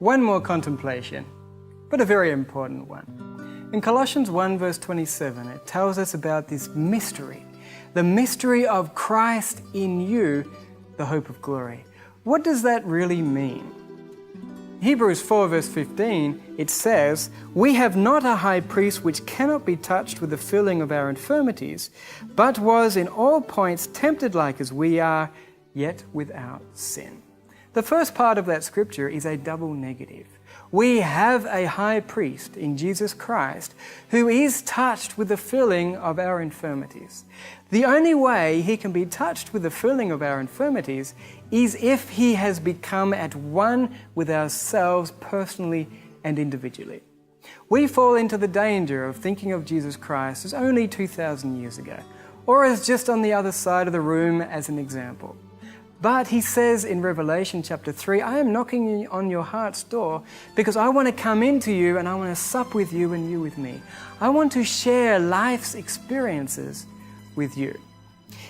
One more contemplation, but a very important one. In Colossians 1 verse 27, it tells us about this mystery, the mystery of Christ in you, the hope of glory. What does that really mean? Hebrews 4 verse 15, it says, "We have not a high priest which cannot be touched with the feeling of our infirmities, but was in all points tempted like as we are, yet without sin." The first part of that scripture is a double negative. We have a high priest in Jesus Christ who is touched with the feeling of our infirmities. The only way he can be touched with the feeling of our infirmities is if he has become at one with ourselves personally and individually. We fall into the danger of thinking of Jesus Christ as only 2,000 years ago, or as just on the other side of the room as an example. But he says in Revelation chapter 3, "I am knocking on your heart's door because I want to come into you and I want to sup with you and you with me. I want to share life's experiences with you."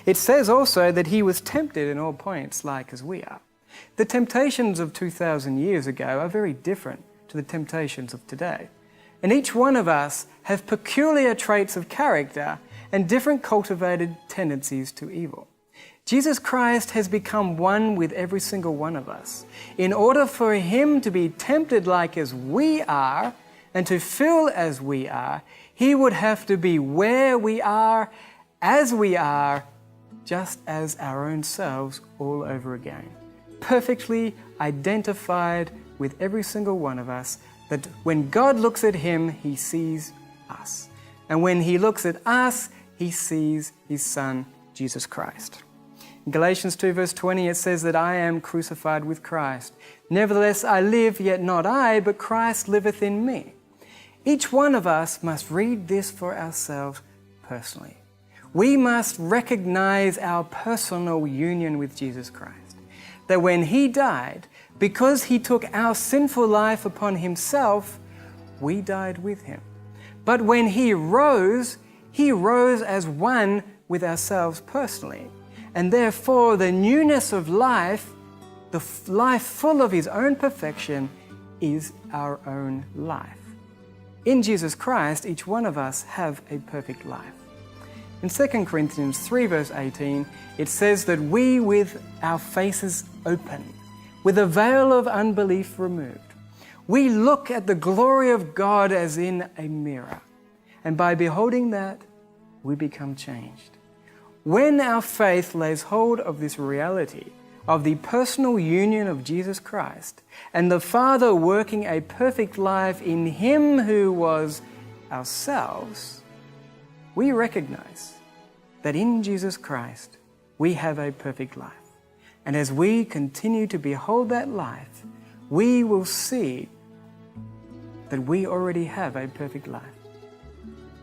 It says also that he was tempted in all points like as we are. The temptations of 2,000 years ago are very different to the temptations of today. And each one of us have peculiar traits of character and different cultivated tendencies to evil. Jesus Christ has become one with every single one of us. In order for him to be tempted like as we are and to feel as we are, he would have to be where we are, as we are, just as our own selves all over again. Perfectly identified with every single one of us, that when God looks at him, he sees us. And when he looks at us, he sees his Son, Jesus Christ. In Galatians 2 verse 20, it says that I am crucified with Christ. Nevertheless, I live, yet not I, but Christ liveth in me. Each one of us must read this for ourselves personally. We must recognize our personal union with Jesus Christ. That when he died, because he took our sinful life upon himself, we died with him. But when he rose as one with ourselves personally. And therefore, the newness of life, the life full of his own perfection, is our own life. In Jesus Christ, each one of us have a perfect life. In 2 Corinthians 3 verse 18, it says that we, with our faces open, with a veil of unbelief removed, we look at the glory of God as in a mirror. And by beholding that, we become changed. When our faith lays hold of this reality, of the personal union of Jesus Christ, and the Father working a perfect life in him who was ourselves, we recognize that in Jesus Christ we have a perfect life. And as we continue to behold that life, we will see that we already have a perfect life.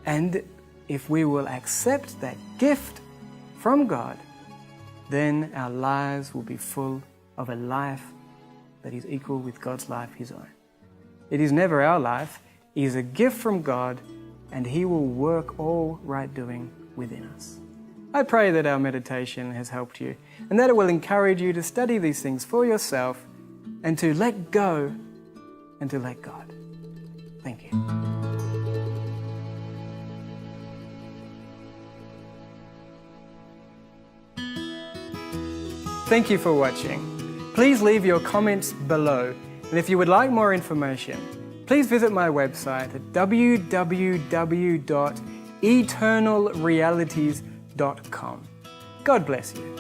And if we will accept that gift from God, then our lives will be full of a life that is equal with God's life, his own. It is never our life, it is a gift from God, and he will work all right doing within us. I pray that our meditation has helped you and that it will encourage you to study these things for yourself and to let go and to let God. Thank you. Thank you for watching. Please leave your comments below, and if you would like more information, please visit my website at www.eternalrealities.com. God bless you.